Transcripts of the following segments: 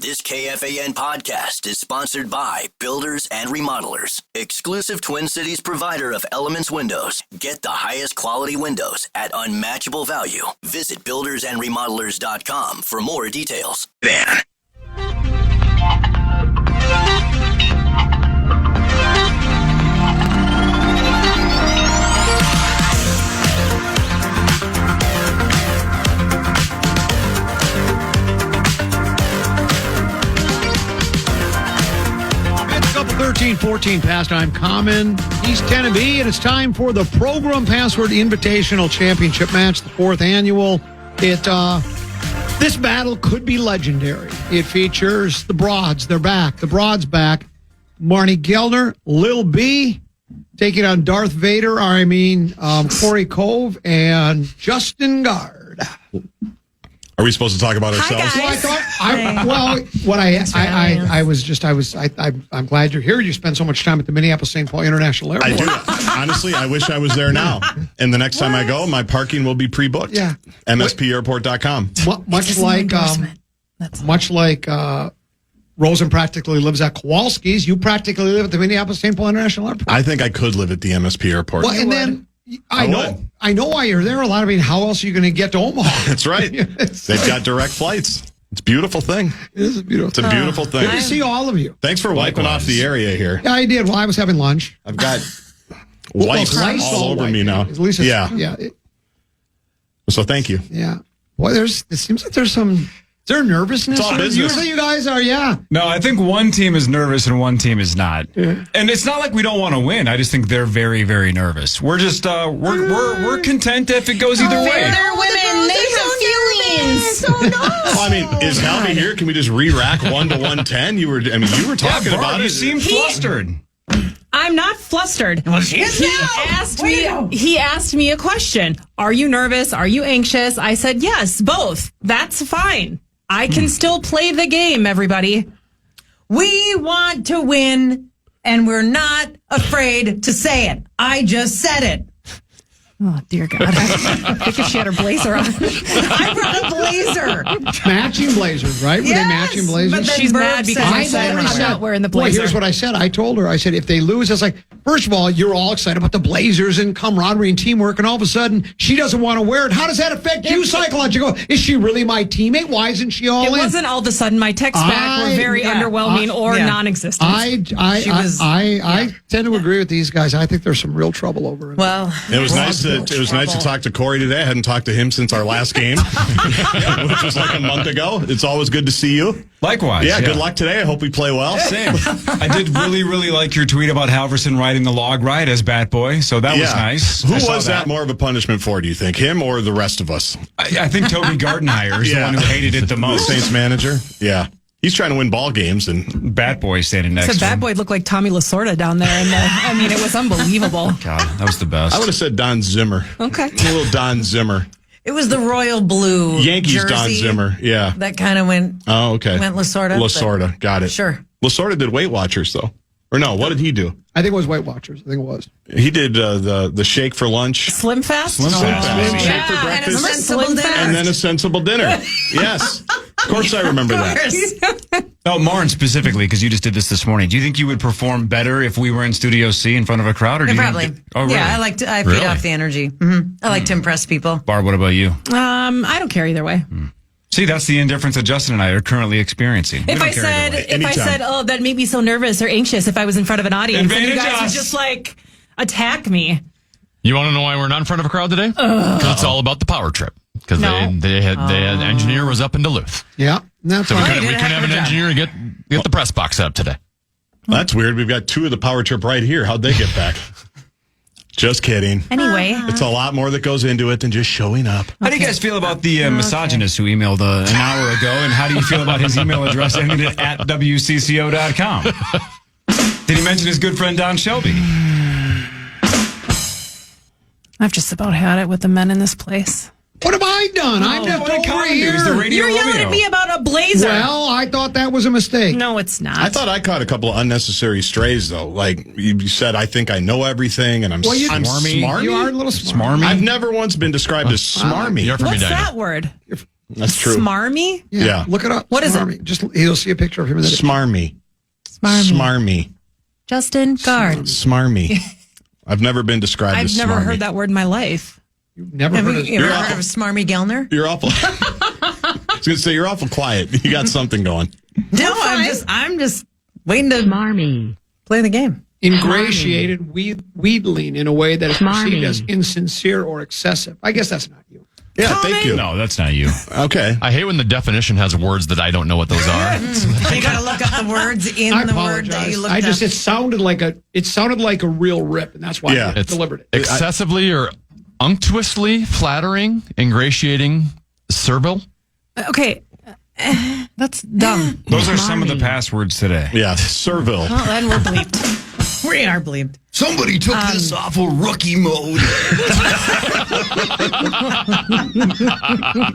This KFAN podcast is sponsored by Builders and Remodelers, exclusive Twin Cities provider of Elements Windows. Get the highest quality windows at unmatchable value. Visit buildersandremodelers.com for more details. Van. Couple 13-14 pastime common East Tennessee, and it's time for the Progrum Password Invitational Championship match, the 4th annual. This battle could be legendary. It features the Broads. They're back. The Broads back. Marney Gelner, Lil B, taking on Darth Vader. Corey Cove and Justin Gaard. Are we supposed to talk about ourselves? I'm glad you're here. You spend so much time at the Minneapolis-St. Paul International Airport. I do. Honestly, I wish I was there now. And the next time I go, my parking will be pre-booked. Yeah. MSPairport.com. Much like Rosen practically lives at Kowalski's, you practically live at the Minneapolis-St. Paul International Airport. I think I could live at the MSP Airport. Well, and then I know why you're there. A lot of how else are you going to get to Omaha? That's right. They've got direct flights. It's a beautiful thing. It is a beautiful thing. It's a beautiful thing. Good to see all of you. Thanks for wiping off the area here. Yeah, I did. Well, I was having lunch. I've got wipes all over me now. At least So thank you. Yeah. Boy, it seems like there's some... Is there nervousness? It's all business. Usually you guys are, No, I think one team is nervous and one team is not. Yeah. And it's not like we don't want to win. I just think they're very, very nervous. We're just we're content if it goes either way. They're women. They have feelings. Well, I mean, is Halby here? Can we just re-rack 1 to 110? You were talking about it. You seem flustered. I'm not flustered. He asked me a question. Are you nervous? Are you anxious? I said, yes, both. That's fine. I can still play the game, everybody. We want to win, and we're not afraid to say it. I just said it. Oh, dear God. I think if she had her blazer on. I brought a blazer. Matching blazers, right? Were they matching blazers? But she's mad because I said I'm not wearing the blazer. Well, here's what I said. I told her, I said, if they lose, it's like, first of all, you're all excited about the blazers and camaraderie and teamwork, and all of a sudden, she doesn't want to wear it. How does that affect you psychologically? Is she really my teammate? Why isn't she all in? It wasn't all of a sudden. My texts back were very underwhelming or non-existent. I tend to agree with these guys. I think there's some real trouble over it. Well, it was nice to talk to Corey today. I hadn't talked to him since our last game, which was like a month ago. It's always good to see you. Likewise. Yeah, good luck today. I hope we play well. Same. I did really, really like your tweet about Halverson riding the log ride as Bat Boy, so that was nice. Who was that more of a punishment for, do you think? Him or the rest of us? I think Toby Gardenhire is the one who hated it the most. The Saints manager? Yeah. He's trying to win ball games, and Bat Boy standing next to him. Bat Boy looked like Tommy Lasorda down there. It was unbelievable. God, that was the best. I would have said Don Zimmer. Okay. A little Don Zimmer. It was the royal blue Yankees jersey Don Zimmer, yeah. That kind of went. Oh, okay. Went Lasorda. Lasorda, got it. Sure. Lasorda did Weight Watchers, though. Or no, what did he do? I think it was Weight Watchers. I think it was. He did the shake for lunch. Slim Fast? Slim Fast. Shake for breakfast. And then a sensible dinner. Yes. Of course I remember that. Oh, Marn specifically, because you just did this morning. Do you think you would perform better if we were in Studio C in front of a crowd? Or do probably. Really? Yeah, I feed off the energy. Mm-hmm. I like to impress people. Barb, what about you? I don't care either way. See, that's the indifference that Justin and I are currently experiencing. If I said, oh, that made me so nervous or anxious if I was in front of an audience, and you guys would just attack me. You want to know why we're not in front of a crowd today? Because it's all about the power trip. Because they had an engineer was up in Duluth. Yeah, so we couldn't have an engineer get the press box set up today. Well, that's weird. We've got 2 of the power trip right here. How'd they get back? Just kidding. Anyway. It's a lot more that goes into it than just showing up. How do you guys feel about the misogynist who emailed an hour ago? And how do you feel about his email address ending at WCCO.com? Did he mention his good friend Don Shelby? I've just about had it with the men in this place. What have I done? I'm just over here. You're yelling at me about a blazer. Well, I thought that was a mistake. No, it's not. I thought I caught a couple of unnecessary strays, though. Like you said, I think I know everything, and I'm smarmy. You are a little smarmy. I've never once been described as smarmy. What's that word? That's true. Smarmy? Yeah. Look it up. What is it? Smarmy. Just you'll see a picture of him. Smarmy. Smarmy. Justin Gaard. Smarmy. I've never been described as I've never smarmy. heard that word in my life. You've never Have heard you of ever heard of Smarmy Gellner? You're awful. I was going to say, you're awful quiet. You got something going. No, I'm just waiting to play the game. ingratiated, wheedling in a way that is perceived as insincere or excessive. I guess that's not you. Yeah, thank you. No, that's not you. Okay. I hate when the definition has words that I don't know what those are. You got to look up the words in I the apologize. word that you looked up. It sounded like a real rip, and that's why I delivered it. Excessively or unctuously flattering, ingratiating, servile. Okay, that's dumb. Those are some of the passwords today. Yeah, servile. Well, then we're bleeped. We are bleeped. Somebody took this awful rookie mode.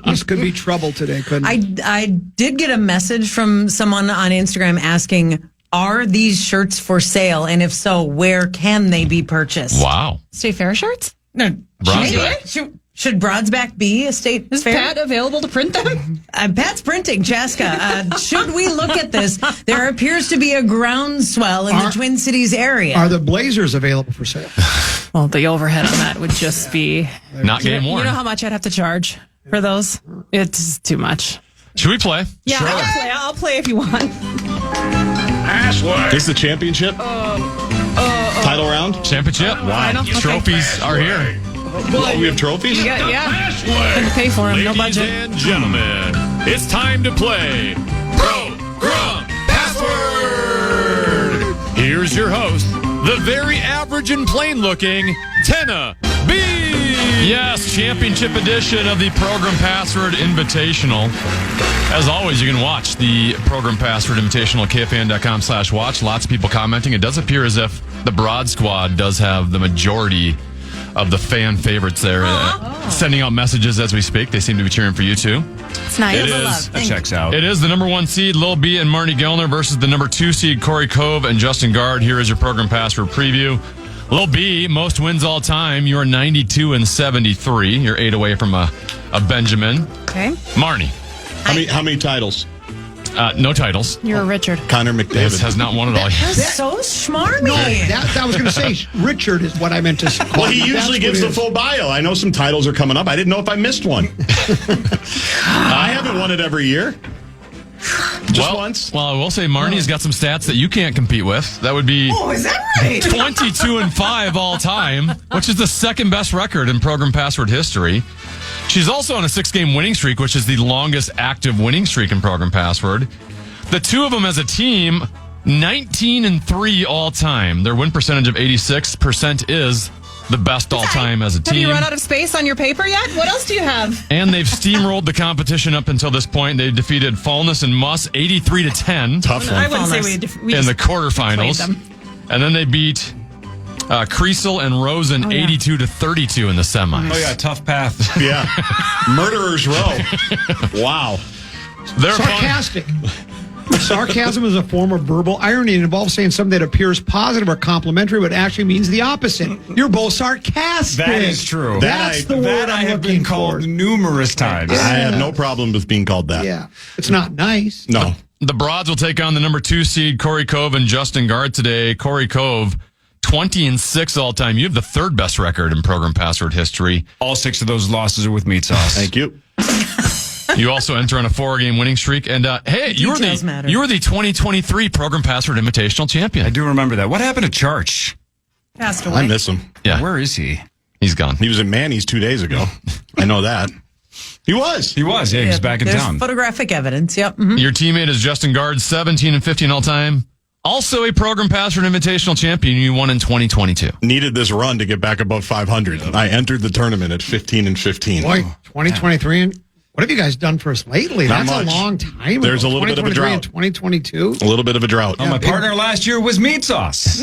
This could be trouble today, couldn't it? I did get a message from someone on Instagram asking, are these shirts for sale? And if so, where can they be purchased? Wow. State Fair shirts? No, should Broadsback be a state Is fair? Pat available to print them? Pat's printing, Chaska. Should we look at this? There appears to be a groundswell in the Twin Cities area. Are the Blazers available for sale? Well, the overhead on that would just be Not game worn. You know how much I'd have to charge for those? It's too much. Should we play? Yeah, Sure. I'll play if you want. Is this the championship? Title round? Championship? Wow. Okay. Trophies are here. Oh, we have trophies? Yeah. Had to pay for them. No Ladies budget. and gentlemen, it's time to play Progrum Password. Here's your host, the very average and plain looking Tenna B. Yes, championship edition of the Program Password Invitational. As always, you can watch the Program Password Invitational at KFAN.com/watch. Lots of people commenting. It does appear as if the Broad Squad does have the majority of the fan favorites there, sending out messages as we speak. They seem to be cheering for you too. It's nice. It is. That checks out. It is the number 1 seed, Lil B and Marney Gellner versus the number 2 seed, Corey Cove and Justin Gaard. Here is your Program Password preview. Lil B, most wins all time. You're 92-73. You're 8 away from a Benjamin. Okay. Marney, How many titles? no titles. You're Richard. Connor This McDavid. has not won it all yet. That's so smarmy. That was going to say Richard is what I meant to say. Well, he usually gives the full bio. I know some titles are coming up. I didn't know if I missed one. I haven't won it every year. Just once. Well, I will say Marnie's got some stats that you can't compete with. That would be Is that right? 22-5 all time, which is the second best record in Program Password history. She's also on a 6-game winning streak, which is the longest active winning streak in Program Password. The two of them as a team, 19-3 all time. Their win percentage of 86% is the best all time as a team. Have you run out of space on your paper yet? What else do you have? And they've steamrolled the competition up until this point. They defeated Fallness and Muss 83-10 Tough I one. wouldn't say we in the just quarterfinals. played them. And then they beat Creasel and Rosen 82-32 in the semis. Oh, yeah, tough path. Yeah. Murderer's Row. Wow. They're fun. Sarcastic. Sarcasm is a form of verbal irony. It involves saying something that appears positive or complimentary, but actually means the opposite. You're both sarcastic. That is true. That's the word That I I'm have looking been called for. numerous times. I have no problem with being called that. Yeah, it's not nice. No. The Broads will take on the number 2 seed, Corey Cove and Justin Gaard today. Corey Cove, 20-6 all time. You have the third best record in Program Password history. All 6 of those losses are with meat sauce. Thank you. You also enter on a 4-game winning streak. And hey, you were Details matter. the 2023 Program Password Invitational champion. I do remember that. What happened to Charch? Passed away. I miss him. Yeah, Where is he? he's gone. He was in Manny's 2 days ago. I know that. He was. He was. Yeah, he's back in There's town. photographic evidence. Yep. Mhm. Your teammate is Justin Gaard, 17-15 all time. Also a Program Password Invitational champion. You won in 2022. Needed this run to get back above 500. I entered the tournament at 15-15. Boy, 2023. And what have you guys done for us lately? Not That's much. a long time. There's ago. a little bit of a 2023 and drought. 2022. A little bit of a drought. My partner last year was meat sauce.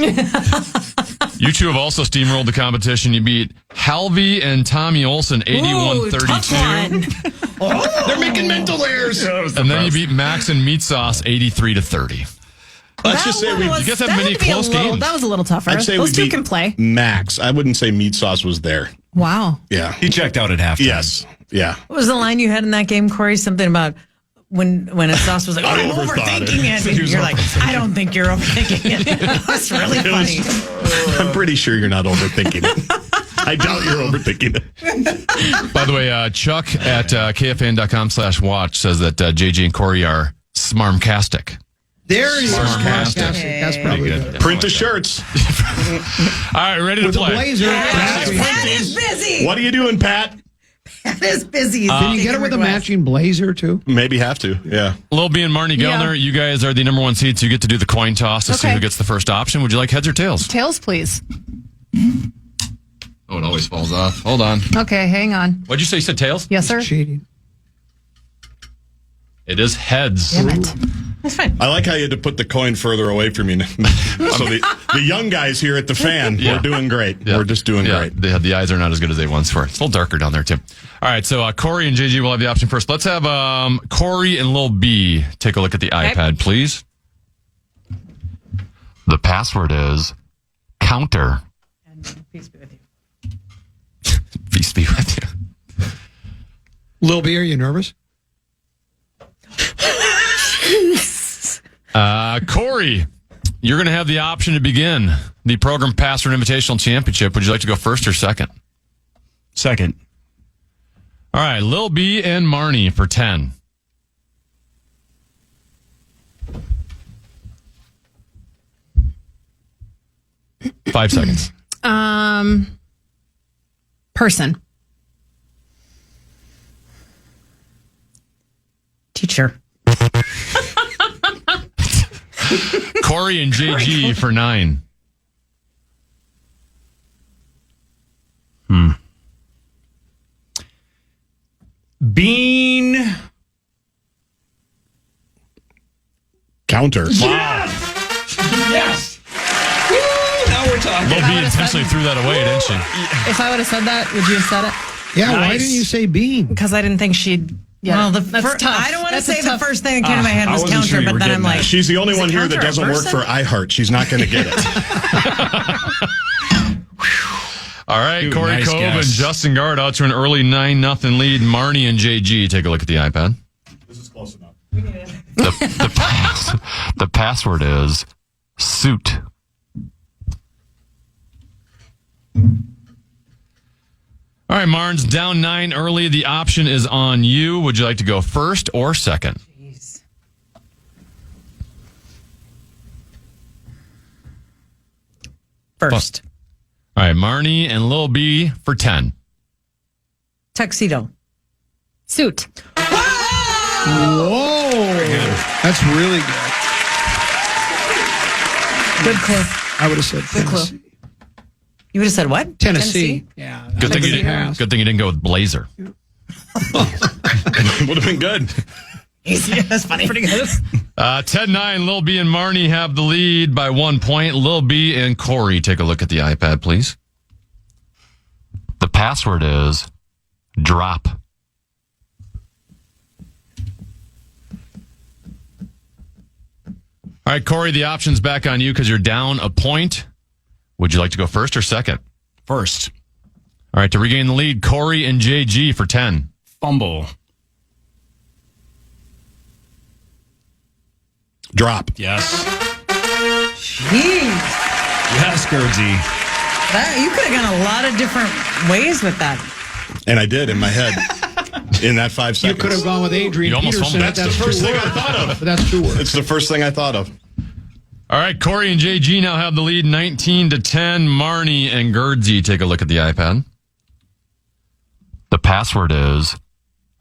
You two have also steamrolled the competition. You beat Halvey and Tommy Olson 81-32. They're making mental errors. And then you beat Max and Meat Sauce 83-30. Let's just say we. You guys have many close games. That was a little tougher. I'd say Those we two beat can play. Max. I wouldn't say Meat Sauce was there. Wow. Yeah. He checked out at halftime. Yes. Yeah. What was the line you had in that game, Corey? Something about when a sauce was like, "Oh, I'm overthought overthinking it." And you're like, "I don't think you're overthinking it." That's really funny. I'm pretty sure you're not overthinking it. I doubt you're overthinking it. By the way, Chuck at KFAN.com/watch says that JG and Corey are smarmcastic. There it is. Smarmcastic. That's probably good. Print the shirts. All right, ready to With a play. blazer. Pat is busy. What are you doing, Pat? Pat is busy. Can you get it with a matching blazer, too? Maybe have to. Yeah. Lil B and Marney Gellner, you guys are the number one seeds. You get to do the coin toss to see Okay. who gets the first option. Would you like heads or tails? Tails, please. Oh, it always falls off. Hold on. Okay, hang on. What'd you say? You said tails? Yes, sir. Cheating. It is heads. Damn it. That's fine. I like how you had to put the coin further away from you. So the young guys here at the fan, Yeah. we're doing great. Yeah. We're just doing great. The eyes are not as good as they once were. It's a little darker down there, too. All right, so Corey and JG will have the option first. Let's have Corey and Lil B take a look at the iPad, please. The password is counter. Peace be with you. Peace be with you. Lil B, are you nervous? Corey, you're going to have the option to begin the Program Password Invitational Championship. Would you like to go first or second? Second. All right, Lil B and Marney for 10. Five seconds. Person. Teacher. Corey and JG for 9. Bean. Counter. Yes. Woo, now we're talking. Lil B intentionally threw that away, didn't she? If I would have said that, would you have said it? Yeah, why Nice. didn't you say bean? Because I didn't think she'd. Yeah, Well, that's tough. I don't want to That's a say the tough- first thing that came to my head I was wasn't counter, sure you but were then I'm getting like, She's the only is one it here that counter a doesn't work person? for iHeart. She's not going to get it. All right, Dude, Corey nice Cove guess. and Justin Gaard out to an early 9-0 lead. Marney and JG take a look at the iPad. This is close enough. The password is suit. All right, Marnes, down 9 early. The option is on you. Would you like to go first or second? first. All right, Marney and Lil B for 10. Tuxedo. Suit. Whoa. That's really good. Good clue. I would have said Tennessee. You would have said what? Tennessee. Yeah. Good thing, pass. good thing you didn't go with Blazer. Would have been good. Yeah, that's funny. Pretty good. 10-9, Lil B and Marney have the lead by 1 point. Lil B and Corey, take a look at the iPad, please. The password is drop. All right, Corey, the option's back on you because you're down a point. Would you like to go first or second? First. All right, to regain the lead, Corey and JG for 10. Fumble. Drop. Yes. Jeez. Yes, Gerdsey. You could have gone a lot of different ways with that. And I did in my head. In that 5 You seconds. could have gone with Adrian You almost Peterson. fumbled. That's the first thing I thought of. But that's 2 words. It's the first thing I thought of. All right, Corey and JG now have the lead 19-10. Marney and Gerdsey take a look at the iPad. The password is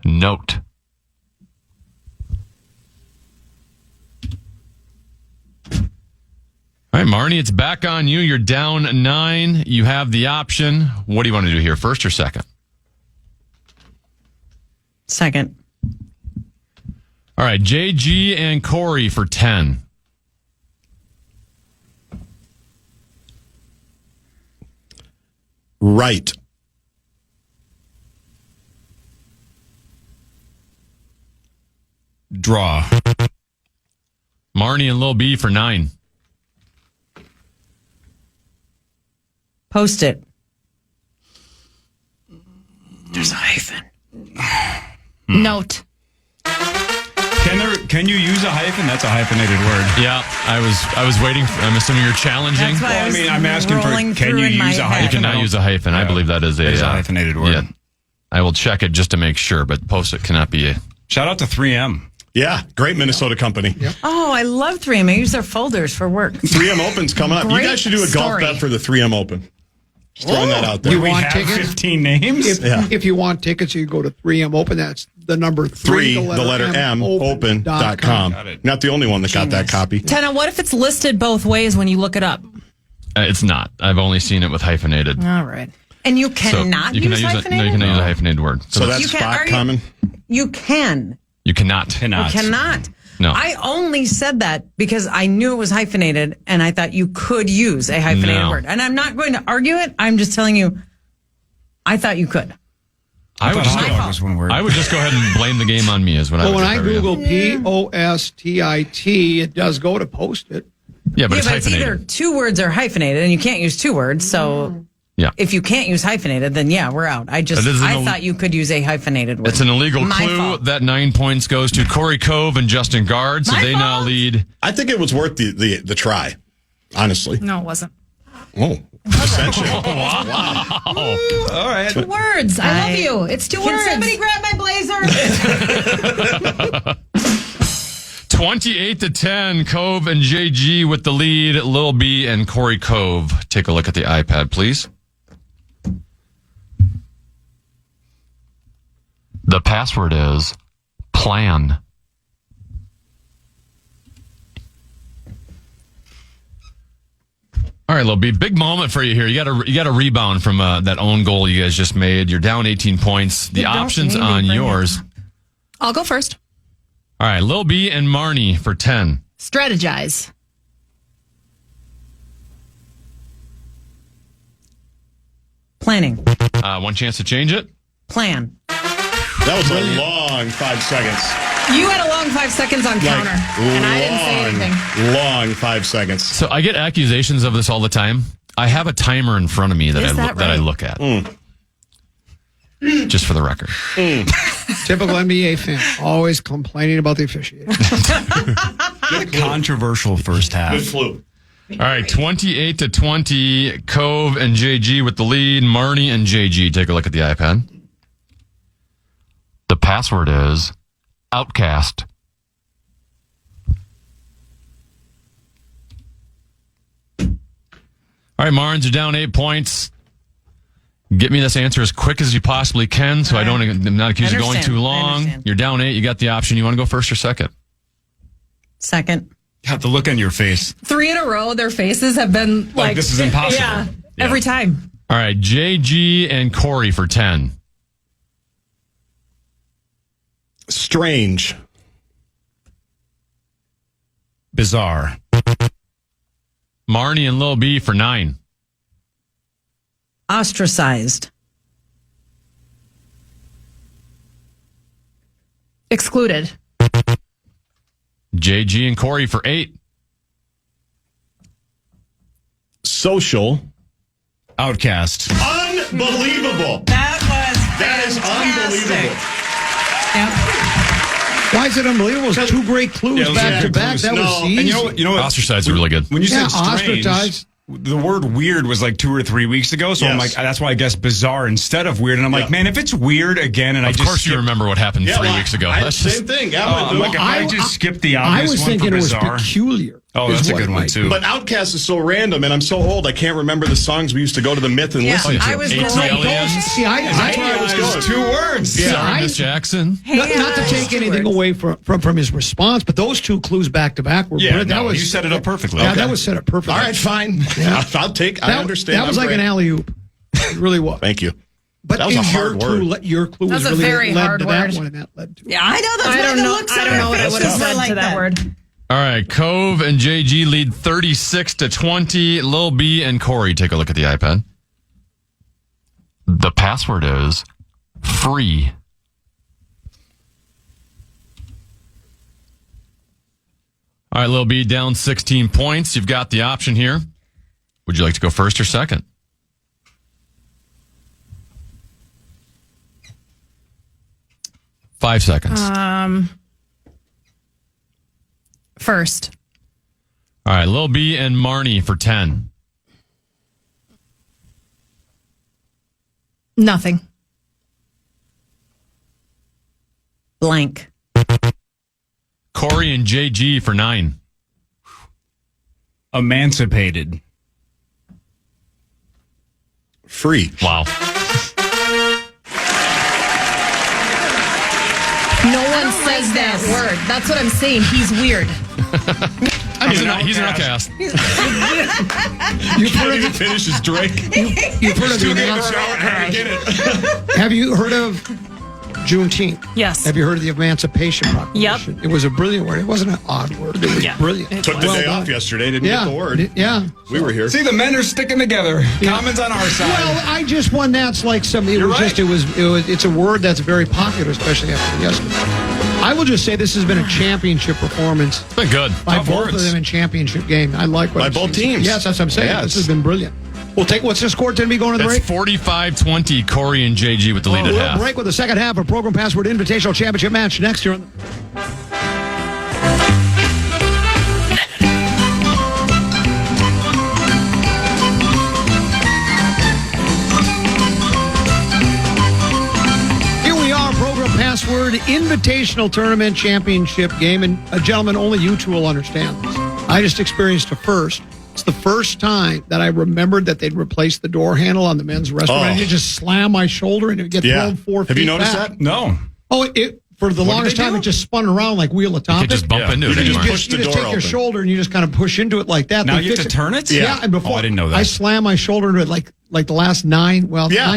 note. All right, Marney, it's back on you. You're down 9. You have the option. What do you want to do here, first or second? Second. All right, JG and Corey for 10. Right. Draw. Marney and Lil B for 9. Post it. There's a hyphen. Note. Can you use a hyphen? That's a hyphenated word. Yeah, I was waiting. I'm assuming you're challenging. That's why I was I'm asking for, rolling can through you in my use a head. hyphen? You cannot use a hyphen. I believe that is a hyphenated word. Yeah, I will check it just to make sure, but Post-it cannot be a... Shout out to 3M. Yeah, great Minnesota company. Yep. Oh, I love 3M. I use their folders for work. 3M Open's coming up. You Great guys should do a golf story. bet for the 3M Open. Just throwing that out there. You We want have tickets? 15 names? If you want tickets, you go to 3M Open. That's the number 3, the letter M, open.com. Got it. Not the only one that got that copy. Tenna, what if it's listed both ways when you look it up? It's not. I've only seen it with hyphenated. All right. And you So cannot you use cannot hyphenated? No, you cannot use a hyphenated word. So that's You can- spot are you- common. You can. You cannot. Cannot. You cannot. No. I only said that because I knew it was hyphenated and I thought you could use a hyphenated No. word. And I'm not going to argue it. I'm just telling you, I thought you could. I would just hot go, dog was one word. I would just go ahead and blame the game on me is what I Well, would when I do if were you. Google Postit, it does go to Post-it. Yeah, but Yeah, it's but it's either hyphenated. two words or hyphenated, and you can't use two words. So Yeah. if you can't use hyphenated, then yeah, we're out. I That is an thought you could use a hyphenated word. It's an illegal My clue. fault. That 9 points goes to Corey Cove and Justin Gaard, so My they now fault. lead. I think it was worth the try, honestly. No, it wasn't. Oh, essentially. All right. Words. I love you. It's 2 Can words. somebody grab my blazer? 28-10, Cove and JG with the lead. Lil B and Corey Cove. Take a look at the iPad, please. The password is plan. All right, Lil B, big moment for you here. You got a rebound from that own goal you guys just made. You're down 18 points. The Don't options maybe on bring it yours. I'll go first. All right, Lil B and Marney for 10. Strategize. Planning. One chance to change it. Plan. That was a long 5 seconds. You had a long 5 seconds on counter, and I didn't say anything. Long 5 seconds. So I get accusations of this all the time. I have a timer in front of me that Is I that that I right? look at. Just for the record. Typical NBA fan, always complaining about the officiating. Controversial first half. Good flu. All right, 28-20, Cove and JG with the lead. Marney and JG, take a look at the iPad. The password is Outcast. All right, Marnes, you're down 8 points. Get me this answer as quick as you possibly can so I'm not accused of going Understand. too I long. understand. You're down 8. You got the option. You want to go first or second? Second. Have the look on your face. 3 in a row, their faces have been like this is impossible. Yeah, every time. All right, JG and Corey for 10. Strange. Bizarre. Marney and Lil B for 9. Ostracized. Excluded. JG and Corey for 8. Social. Outcast. Unbelievable. That is unbelievable. Why is it unbelievable? It's 2 great clues Yeah, back to yeah, back. clues. That No, was and easy. And you know what? Ostracized are really good. When you Yeah, said strange, ostracized. the word weird was like 2 or 3 weeks ago. So I'm Yes. like, that's why I guess bizarre instead of weird. And I'm like, Yeah. man, if it's weird again, and I Of just course you skip- remember what happened 3 weeks ago. I, That's same just, thing. Yeah, I'm like, if I just skip the I obvious was one thinking for it was bizarre. peculiar. Oh, is that's a what good it one might too. be. But Outcast is so random, and I'm so old, I can't remember the songs we used to go to the Myth and listen to. I was Eight going. aliens. See, That's where I was going. 2 words. Sorry, Miss Jackson. Not to take anything away from his response, but those 2 clues back to back were Yeah, good. no, you set it up perfectly. Yeah, Okay. that was set up perfectly. All right, fine. I'll take. I understand. That was I'm like an great. alley oop. It really was. Thank you. But That was a your hard clue, word. your clue That was was a really very led hard to that word. one, and that led to it. Yeah, I know. That's I why don't the know. looks I on don't know our what I would have faces were said like to that word. All right, Cove and JG lead 36-20. Lil B and Corey, take a look at the iPad. The password is free. All right, Lil B, down 16 points. You've got the option here. Would you like to go first or second? 5 seconds. First. All right, Lil B and Marney for 10. Nothing. Blank. Corey and JG for 9. Emancipated. Free. Wow. No one says that word. That's what I'm saying. He's weird. He's an outcast. You heard him finish his drink. You've heard of the Have you heard of Juneteenth? Yes. Have you heard of the Emancipation Proclamation? Yep. It was a brilliant word. It wasn't an odd word. It was brilliant. Took the day off yesterday. Didn't get the word. Yeah. We were here. See, the men are sticking together. Comments on our side. Well, I just won that's like something. You're right. It's a word that's very popular, especially after yesterday. I will just say this has been a championship performance It's been good. by Tough both words. of them in championship game. I like what By I've both seen. teams. Yes, that's what I'm saying. Yes. This has been brilliant. We'll take what's the score? 10 be going to the That's break. 45-20, Corey and JG with the lead at We'll half. break with the second half of Program Password Invitational Championship match next year. Here we are, Program Password Invitational Tournament Championship game. And gentlemen, only you two will understand this. I just experienced a first. It's the first time that I remembered that they'd replaced the door handle on the men's restaurant. Oh. And you just slam my shoulder and it would get thrown 4 feet Have you noticed back. that? No. Oh, for the longest they time, do? it just spun around like Wheel of Topic. You could just bump into You it could just anymore. push the you just door take your open. shoulder and you just kind of push into it like that. Now They you have fix to turn it? Yeah, and before Oh, I didn't know that. I slam my shoulder into it like the last 9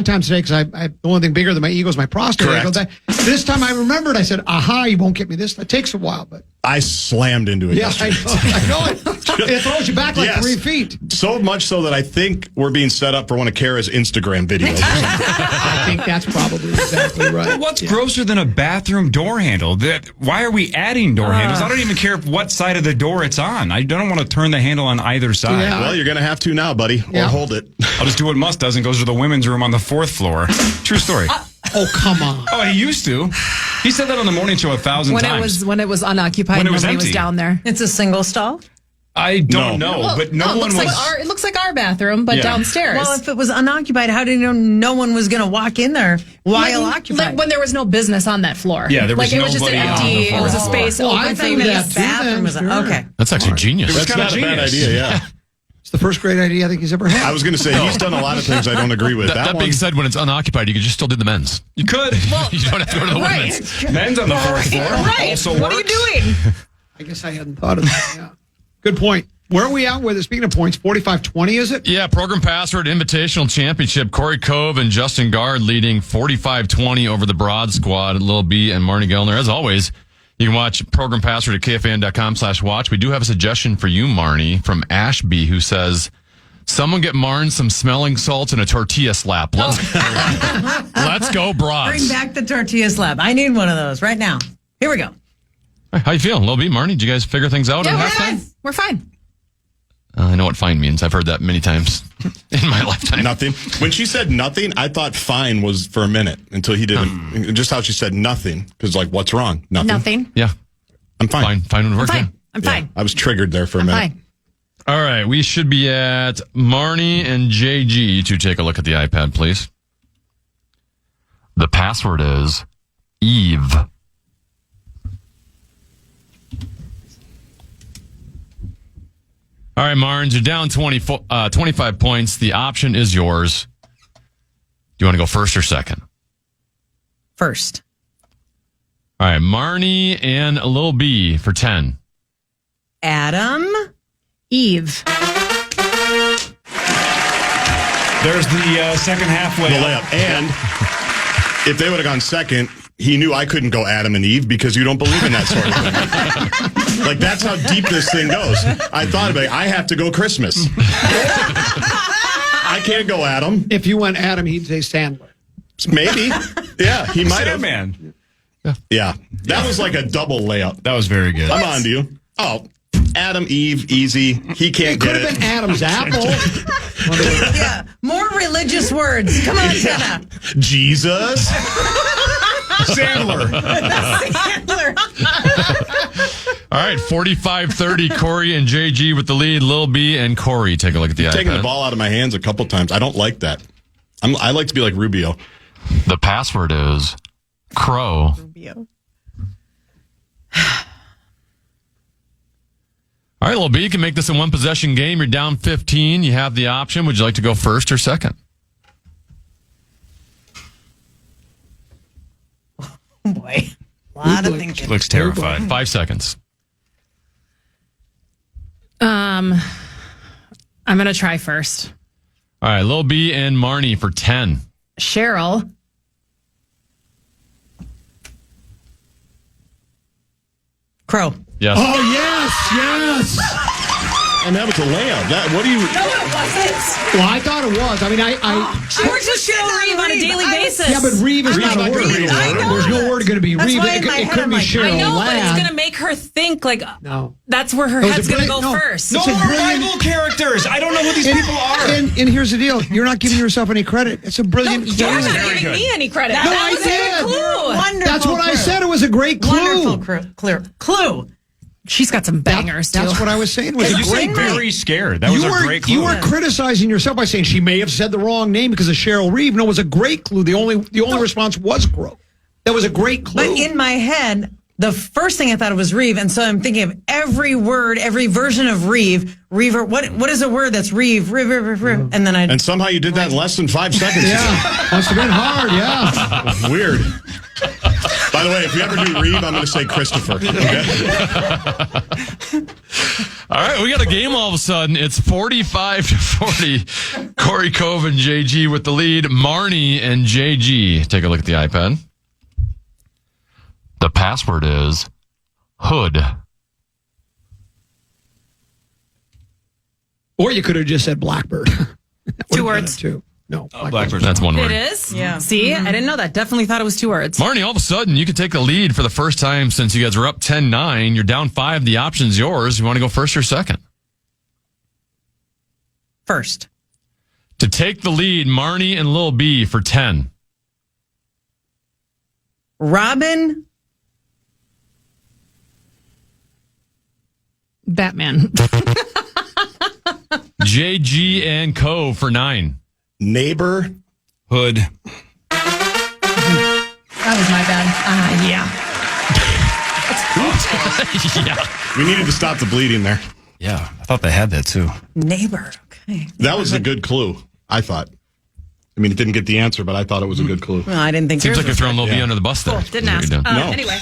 times today because I the only thing bigger than my ego is my prostate. I go, Correct. this time I remembered. I said, "Aha! You won't get me this." It takes a while, but I slammed into it yeah, yesterday. I know it. It throws you back like Yes. 3 feet. So much so that I think we're being set up for one of Kara's Instagram videos. I think that's probably exactly right. What's grosser than a bathroom door handle? Why are we adding door handles? I don't even care what side of the door it's on. I don't want to turn the handle on either side. Yeah. Well, you're going to have to now, buddy, or Yeah. hold it. I'll just do what Musk does and goes to the women's room on the 4th floor. True story. Oh, come on. Oh, he used to. He said that on the morning show 1,000 times. When it was unoccupied, When it was nobody was empty. down there. It's a single stall? I don't know, Well, but no it one looks was. it looks like our bathroom, but Yeah. downstairs. Well, if it was unoccupied, how did you know no one was going to walk in there while occupied? Like when there was no business on that floor. Yeah, there was like it was just nobody on empty. the It was a floor. space Well, I open for think you to that use. too. bathroom was Sure. okay. That's actually genius. That's kinda not a bad genius. idea, yeah. It's the first great idea I think he's ever had. I was going to say, he's done a lot of things I don't agree with. That one, being said, when it's unoccupied, you could just still do the men's. You could. You don't have to go to the Right. women's. Men's on the 4th floor. Right. Also What are you works. doing? I guess I hadn't thought of that. Yeah. Good point. Where are we at with it? Speaking of points, 45-20, is it? Yeah, Program Password Invitational Championship. Corey Cove and Justin Gaard leading 45-20 over the Broad Squad. Lil B and Marney Gellner. As always, you can watch Program Password at KFAN.com/watch. We do have a suggestion for you, Marney, from Ashby, who says, someone get Marn some smelling salts and a tortilla slap. Let's go, Broads. Bring back the tortilla slab. I need one of those right now. Here we go. How you feeling, Lil B, Marney? Did you guys figure things out Yeah, in we're halftime? fine. We're fine. I know what fine means. I've heard that many times in my lifetime. Nothing. When she said nothing, I thought fine was for a minute until he didn't. Just how she said nothing. Because, like, what's wrong? Nothing. Nothing. Yeah, I'm fine. fine would work. Fine. Yeah. I'm fine. I was triggered there for a minute. Fine. All right, we should be at Marney and JG to take a look at the iPad, please. The password is Eve. All right, Marnes, you're down 25 points. The option is yours. Do you want to go first or second? First. All right, Marney and Lil B for 10. Adam. Eve. There's the second halfway. The layup. And if they would have gone second, he knew I couldn't go Adam and Eve because you don't believe in that sort of thing. Like, that's how deep this thing goes. I thought about it. I have to go Christmas. I can't go Adam. If you went Adam, he'd say Sandler. Maybe. Yeah, he might have. Sandman. Yeah. That was like a double layup. That was very good. I'm on to you. Oh, Adam, Eve, easy. He can't It get could have it. been Adam's apple. Yeah. More religious words. Come on, Jenna. Jesus. Sandler. All right, 45-30, Corey and JG with the lead. Lil B and Corey. Take a look at the iPad. Taking the ball out of my hands a couple times. I don't like that. I like to be like Rubio. The password is Crow. Rubio. All right, Lil B, you can make this a one-possession game. You're down 15. You have the option. Would you like to go first or second? Oh, boy. A lot of thinking. Looks terrified. 5 seconds. I'm going to try first. All right, Lil B and Marney for 10. Cheryl. Crow. Yes. Oh, yes. And that was a layup. What do you... No, it wasn't. Well, I thought it was. I mean, I She works with Cheryl Reeve on a daily basis. yeah, but Reeve is not a not word. gonna be a word. There's no word going to be That's Reeve. why in my It head could I'm be like, Cheryl I know, but it's Ladd. going to make her think like No. that's where her That was head's a going to go brilliant- no. first. No It's a more brilliant- rival characters. I don't know who these people are. And here's the deal. You're not giving yourself any credit. It's a brilliant clue. You're not very giving good. me any credit. No, That I was a did. good clue. Wonderful. That's what I clue. said. It was a great clue. Wonderful clue. She's got some bangers, too. That's what I was saying. It was You a great seem clue. very scared. That was a great clue. You were criticizing yourself by saying she may have said the wrong name because of Cheryl Reeve. No, it was a great clue. The only response was Crow. That was a great clue. But in my head, the first thing I thought was Reeve, and so I'm thinking of every word, every version of Reeve. Reeve. What is a word that's Reeve? Reeve. And then And somehow you did that in less than 5 seconds. yeah, must have been hard. Yeah. Weird. By the way, if you ever do Reeve, I'm going to say Christopher. Okay? All right, we got a game all of a sudden. It's 45-40. Corey, Cove, and JG with the lead. Marney and JG. Take a look at the iPad. The password is Hood. Or you could have just said Blackbird. Two words. Two. No. Blackbird. That's one word. It is? Yeah. See, I didn't know that. Definitely thought it was 2 words. Marney, all of a sudden, you can take the lead for the first time since you guys were up 10-9. You're down 5. The option's yours. You want to go first or second? first. To take the lead, Marney and Lil B for 10. Robin. Batman. JG and Cove for 9. Neighbor. Hood. That was my bad. Yeah. Yeah. We needed to stop the bleeding there. Yeah, I thought they had that too. Neighbor. Okay. That was a good clue, I thought. I mean, it didn't get the answer, but I thought it was a good clue. Well, I didn't think Seems yours like you're was throwing Lil B Yeah. under the bus there. Didn't That's what ask. you're doing. No. Anyway.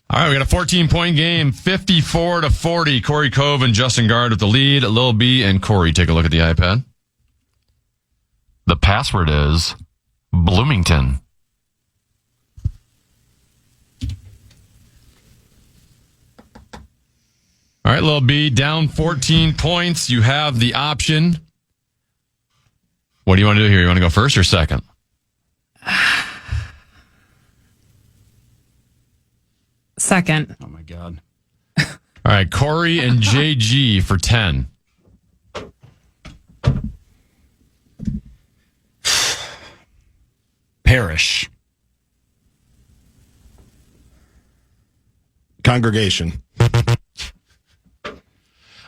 All right, we got a 14-point game, 54-40. Corey Cove and Justin Gaard with the lead. Lil B and Corey. Take a look at the iPad. The password is Bloomington. All right, Lil B, down 14 points. You have the option. What do you want to do here? You want to go first or second? Second. Oh my God. All right, Corey and JG for 10. Parish. Congregation.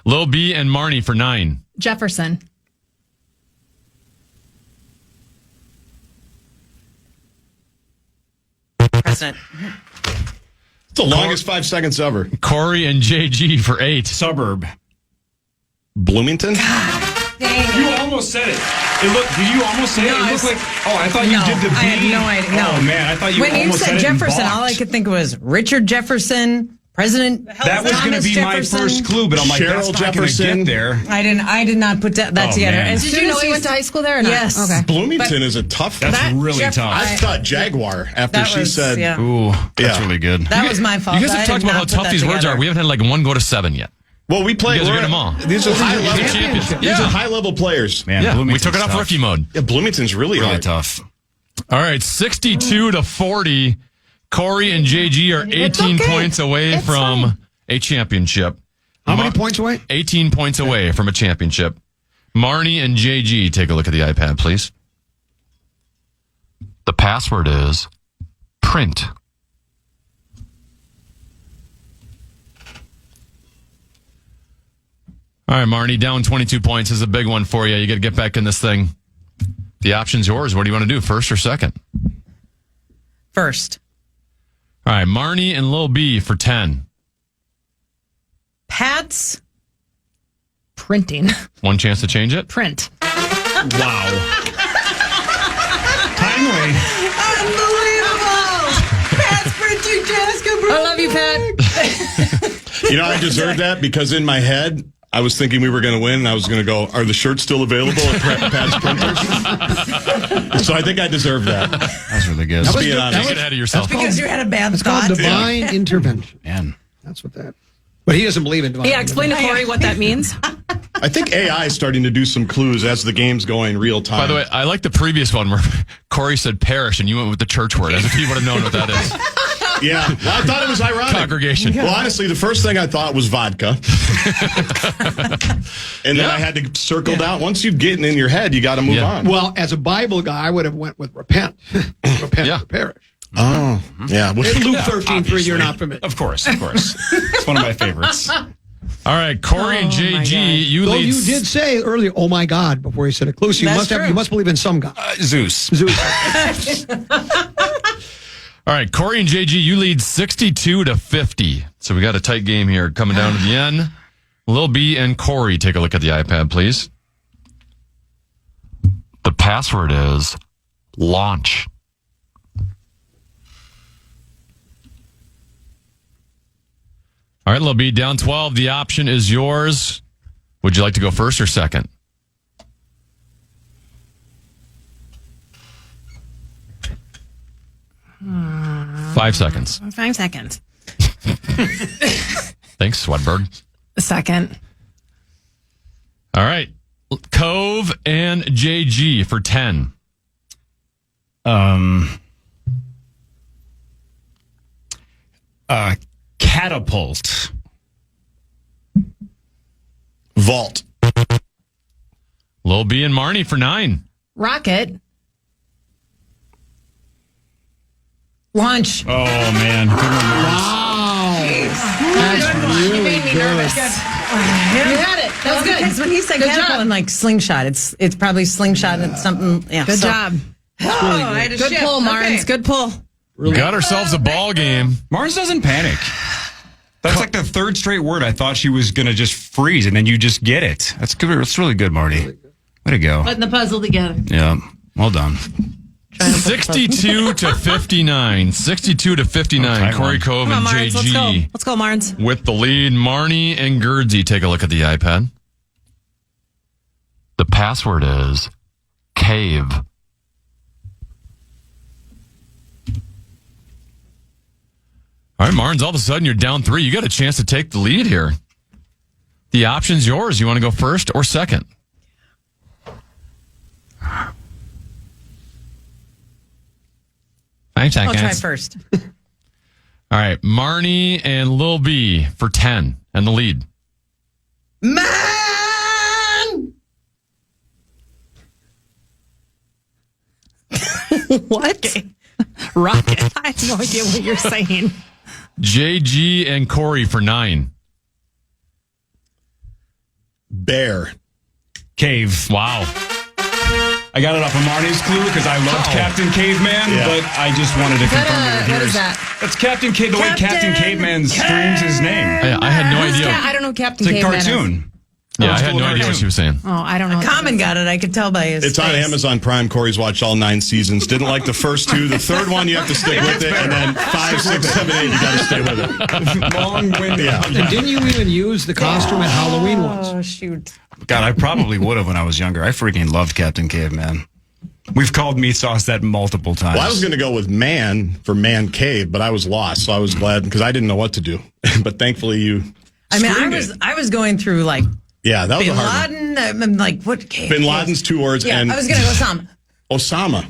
Lil B and Marney for 9. Jefferson. president. It's the longest 5 seconds ever. Corey and JG for 8. Suburb. Bloomington? You almost said it. Did you almost say it? It looked like, I thought you did the B. I had no idea. No. Oh, man, I thought you when you almost said said Jefferson, it and all I balked. could think was Richard Jefferson, President. That was going to be Jefferson. my first clue, but I'm like, Cheryl that's not going to Jefferson. get there. I did not put that together. man. As Did soon you know as he went to high school there or not? Yes. Okay. Bloomington is a tough one. That's really tough. I thought Jaguar after That she was- said. yeah. Ooh, that's Yeah. really good. That was my fault. You guys I have did talked about not how put tough that these words together. are. We haven't had like one go to 7 yet. Well, we played. You guys are getting them all. These are high These are level. champions. These Yeah. are high level players. Man, Yeah, we Bloomington's took it off tough. rookie mode. Yeah, Bloomington's really Really hard. tough. All right, 62-40. Corey and JG are 18 points away from a championship. How many points away? 18 points away from a championship. Marney and JG, take a look at the iPad, please. The password is print. All right, Marnie, down 22 points is a big one for you. You got to get back in this thing. The option's yours. What do you want to do, first or second? First. All right, Marnie and Lil B for 10. Pat's Printing. One chance to change it? Print. Wow. Timely. unbelievable. Pat's printing, Jessica. I love you, Pat. You know, I deserve that because in my head, I was thinking we were going to win, and I was going to go, are the shirts still available at Pat's Printers? So I think I deserve that. That's really good. Just being honest. Get ahead of yourself. Because you had a bad It's thought. called divine intervention. Man. That's what that. But he doesn't believe in divine Yeah, explain to Corey what that means. I think AI is starting to do some clues as the game's going real time. By the way, I like the previous one where Corey said parish and you went with the church word as if he would have known what that is. Yeah, well, I thought it was ironic. Congregation. Well, honestly, the first thing I thought was vodka. And then I had to circle down. Once you get in your head, you got to move on. Well, as a Bible guy, I would have went with repent. Repent Yeah. or perish. Oh, yeah. In Luke 13:3, you're not familiar. Of course. It's one of my favorites. All right, Corey and JG, you Though lead. you did say earlier, "Oh my God," before you said a clue. So That's true. you must believe in some God. Zeus. Zeus. All right, Corey and JG, you lead 62-50. So we got a tight game here coming down to the end. Lil B and Corey, take a look at the iPad, please. The password is launch. All right, Lil B, down 12. The option is yours. Would you like to go first or second? Five seconds. 5 seconds. Thanks, Swedberg. Second. All right. Cove and JG for 10. Catapult. Vault. Lil B and Marnie for 9. Rocket. Lunch. Oh, man. Good one. That's really good. You had it. That was good. Because when he said Good catapult job. and like slingshot, it's probably slingshot and something. Yeah. Good so- job. Oh, I had a Good shift. pull, Marnes. Okay. Good pull. We got ourselves a ball game. Marnes doesn't panic. That's like the third straight word I thought she was going to just freeze, and then you just get it. That's good. That's really good, Marty. Way to go. Putting the puzzle together. Yeah. Well done. 62-59. 62-59. Okay, Corey Cove Come and on, Marnes. Let's go. JG Let's go, Marnes. with the lead. Marnie and Gerdsey, take a look at the iPad. The password is cave. All right, Marnes, all of a sudden you're down 3. You got a chance to take the lead here. The option's yours. You want to go first or second? I'll 5 seconds. try first. All right, Marnie and Lil B for 10 and the lead. Man! What? Rocket. I have no idea what you're saying. JG and Corey for 9. Bear. Cave. Wow. I got it off of Marnie's clue because I loved Captain Caveman, Yeah. but I just wanted to confirm it with What yours. is that? That's Captain Cave, the way Captain Caveman screams his name. I had no idea. I don't know who Captain It's a Caveman is. cartoon. Yeah, I It's had no a idea what cartoon. she was saying. Oh, I don't know. Common got it. I could tell by his It's on face. Amazon Prime. Corey's watched all 9 seasons. Didn't like the first 2. The third one, you have to stick with it. And then 5, 6, 7, 8, you got to stay with it. Long-winded. Yeah. And didn't you even use the costume at Halloween once? Oh, shoot. God, I probably would have when I was younger. I freaking loved Captain Caveman. We've called meat sauce that multiple times. Well, I was going to go with man for man cave, but I was lost. So I was glad because I didn't know what to do. But thankfully you I mean, screened it. I was going through like Yeah, that was Bin a hard one. Laden. I'm like, what? Bin Laden's 2 words. Yeah, and I was going to go Osama. Osama.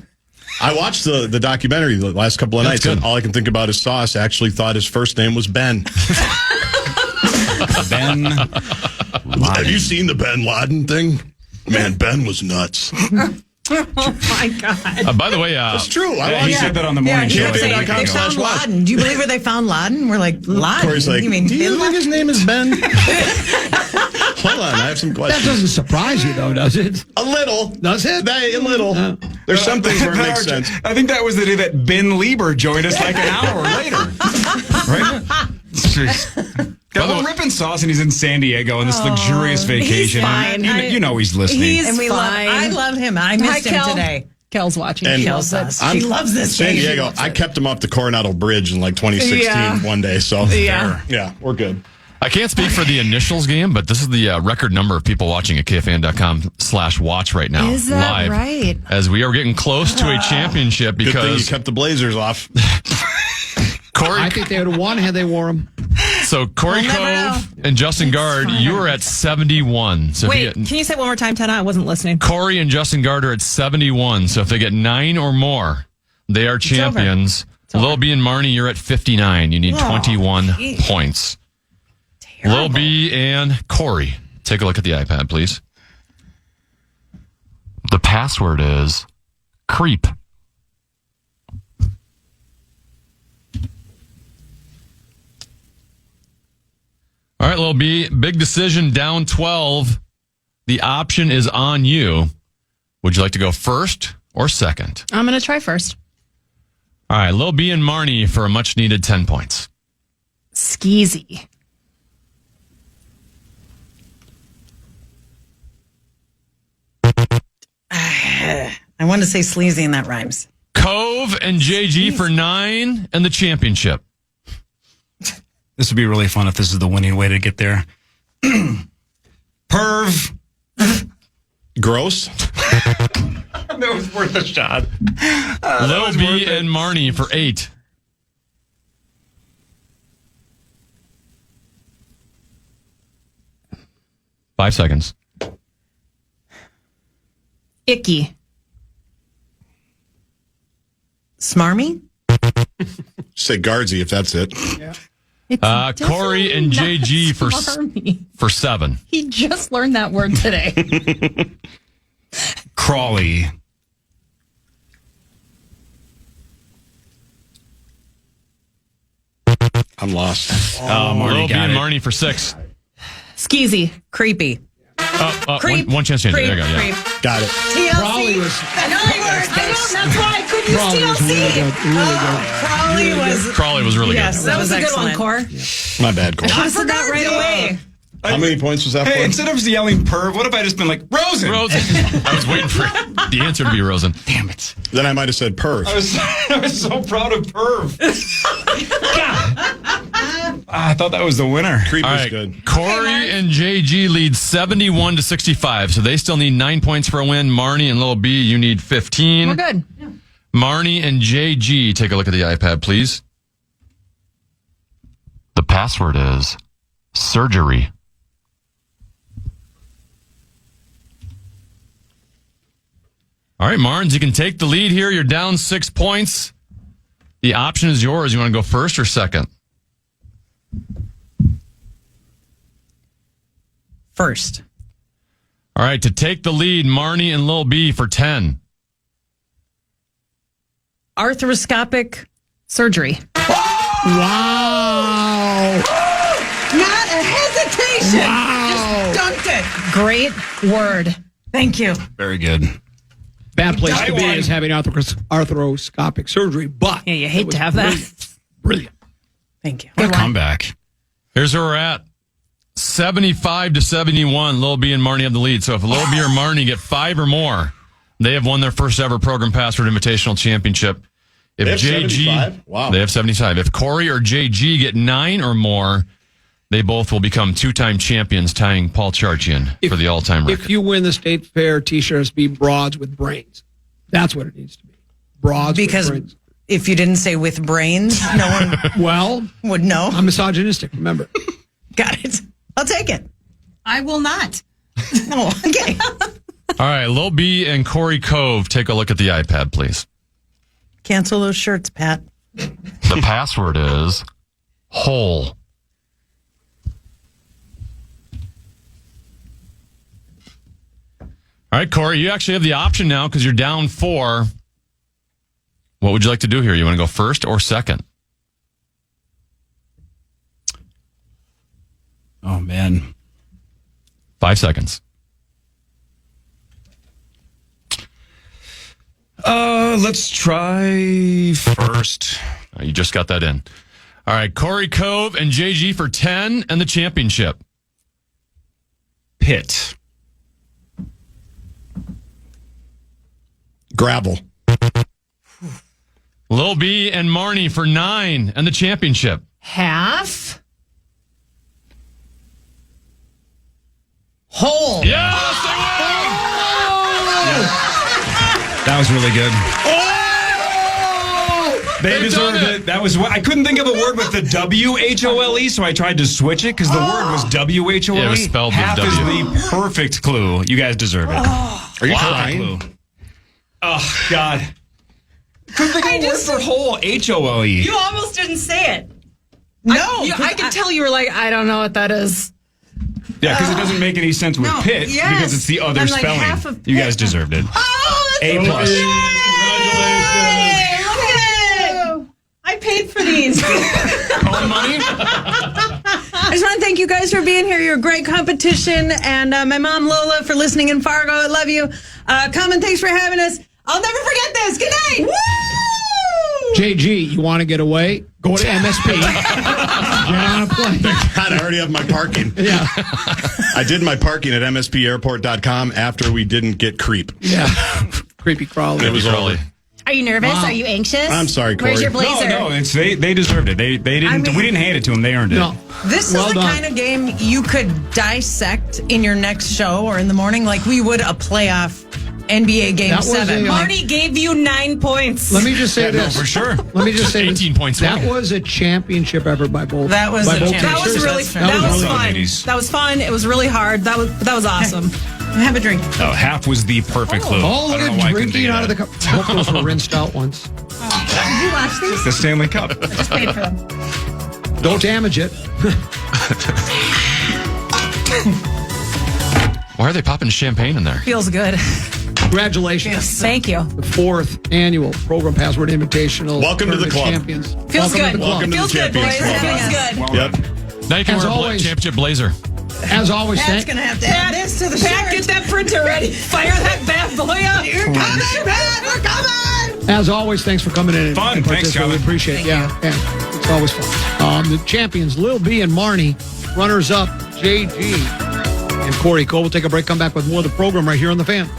I watched the documentary the last couple of That's nights, and good. all I can think about is Sauce. I actually thought his first name was Ben. Ben. Have you seen the Ben Laden thing? Man, Ben was nuts. Oh my God. By the way, It's true. He said that on the morning show. They KFAN.com/watch. found Laden. Do you believe where they found Laden? We're like, Laden? Corey's like, you mean do you think his name is Ben? Hold on, I have some That questions. doesn't surprise you, though, does it? A little. Does it? A little. There's some things where it makes sense. I think that was the day that Ben Lieber joined us like an hour later. Right? Got a little ripping sauce, and he's in San Diego on this luxurious vacation. fine. You know he's listening. He's And fine. I love him. I missed him Kel. today. Kel's watching. And She Loves loves us. it. She loves this San thing. She Diego, loves I it. kept him off the Coronado Bridge in like 2016 Yeah. one day. So Yeah. yeah, we're good. I can't speak for the initials game, but this is the record number of people watching at KFAN.com/watch right now. Is that live, right? As we are getting close to a championship Good thing you because kept the Blazers off. Corey, I think they would have won had they wore them. so Corey We'll never Cove and Justin Gaard, you are at 71. So if Wait, you get, can you say it one more time, Tana? I wasn't listening. Corey and Justin Gaard are at 71. So if they get 9 or more, they are champions. Lil B and Marney, you're at 59. You need 21 points. Lil B and Corey, take a look at the iPad, please. The password is creep. All right, Lil B, big decision, down 12. The option is on you. Would you like to go first or second? I'm going to try first. All right, Lil B and Marney for a much needed 10 points. Skeezy. I wanted to say sleazy, and that rhymes. Cove and JG for 9 and the championship. This would be really fun if this is the winning way to get there. Perv. Gross. That was worth a shot. Lil B and Marney for 8. Five seconds. Icky. Smarmy? Say Guardsy if that's it. It's Corey and definitely JG not for smarmy. for 7. He just learned that word today. Crawley. I'm lost. Lil B got and it. Marney for 6. Skeezy. Creepy. Creep. One chance to change it. There you go. Yeah. Creep. Got it. TLC. Probably was- I know you were. I know. That's why I couldn't use Crawley was TLC. really good. Really good. Crawley was. Crawley was really Yes, good. that was a good one, excellent. Cor. My bad, Cole. I said that right away. How many points was that Hey, for? instead of yelling perv, what if I just been like, Rosen? Rosen. I was waiting for the answer to be Rosen. Damn it. Then I might have said perv. I was so proud of perv. I thought that was the winner. Creep All was right, good. Corey and JG lead 71 to 65, so they still need 9 points for a win. Marney and Lil B, you need 15. We're good. Marney and JG, take a look at the iPad, please. The password is surgery. All right, Marnes, you can take the lead here. You're down 6 points. The option is yours. You want to go first or second? First. All right, to take the lead, Marney and Lil B for 10. Arthroscopic surgery. Wow. Not a hesitation. Wow. Just dunked it. Great word. Thank you. Very good. Bad place to be Taiwan. is having arthroscopic surgery, but Yeah, you hate it was to have that. Brilliant. Thank you. What a comeback. Here's where we're at. 75 to 71. Lil B and Marney have the lead. So if Lil B or Marney get 5 or more, they have won their first ever Program Password Invitational Championship. If They have 75? Wow. They have 75. If Corey or JG get 9 or more, they both will become 2-time champions, tying Paul Charchian for the all-time record. If you win the state fair, t-shirts be broads with brains. That's what it needs to be. Broads Because with brains. if you didn't say with brains, no one Well, would know. I'm misogynistic, remember. Got it. I'll take it. I will not. Oh, okay. All right, Lil B and Corey Cove, take a look at the iPad, please. Cancel those shirts, Pat. The password is whole. All All right, Corey, you actually have the option now because you're down 4. What would you like to do here? You want to go first or second? Oh, man. 5 seconds. Let's try first. You just got that in. All right, Corey, Cove, and JG for 10 and the championship. Pit. Gravel. Lil B and Marney for 9 and the championship. Half. Hole. Yes, they win! That was really good. They deserved it. That was what I couldn't think of a word with the WHOLE, so I tried to switch it because the word was WHOLE. Yeah, it was spelled with Half W. is the perfect clue. You guys deserve it. Are you crying? Clue. Oh, God. Couldn't think of a word for whole. HOLE. You almost didn't say it. No. I could tell you were like, I don't know what that is. Yeah, because it doesn't make any sense with No, pit yes. because it's the other I'm like spelling. half of You pit. guys deserved it. Oh, that's A+. Hey, look at it. I paid for these. All money? I just want to thank you guys for being here. You're a great competition. And my mom, Lola, for listening in Fargo. I love you. Common, thanks for having us. I'll never forget this. Good night. Woo! JG, you want to get away? Go to MSP. Get on a plane. God, I already have my parking. Yeah. I did my parking at mspairport.com after we didn't get creep. Yeah. Creepy crawly. It was early. Are you nervous? Wow. Are you anxious? I'm sorry, Corey. Where's your blazer? No, it's they deserved it. They didn't. I mean- we didn't hand it to them. They earned it. No. This Well is the done. kind of game you could dissect in your next show or in the morning like we would a playoff NBA Game That was 7. a- Marty gave you 9 points. Let me just say Yeah, no, this. for sure. Let me just say 18 this. points That win. was a championship effort by both. That was by a both championship. That was teams. really That's that fair. was really fun. ladies. That was fun. It was really hard. That was awesome. Have a drink. Oh, half was the perfect clue. Oh, I look don't know at why I couldn't drinking think of out of the that. cup. I hope those were rinsed out once. Did you watch these? The Stanley Cup. Just paid for them. Don't damage it. Why are they popping champagne in there? Feels good. Congratulations. Thank you. The 4th annual Program Password Invitational. Welcome to the Tournament club. Champions. Feels Welcome good. To the club. Welcome to Feels the good, boys. Champions Feels Club. good. Well Yep. done. Now you can As wear a always. championship blazer. As always, Pat's thank, going to have to add this to the Pat, shirt. get that printer ready. Fire that bad boy up. You're coming, Pat. We're coming. as always, thanks for coming in. Fun. And Thanks, participating. We Kevin. appreciate it. Yeah, it's always fun. The champions, Lil B and Marney. Runners up, JG and Corey Cole. We'll take a break, come back with more of the program right here on The Fan.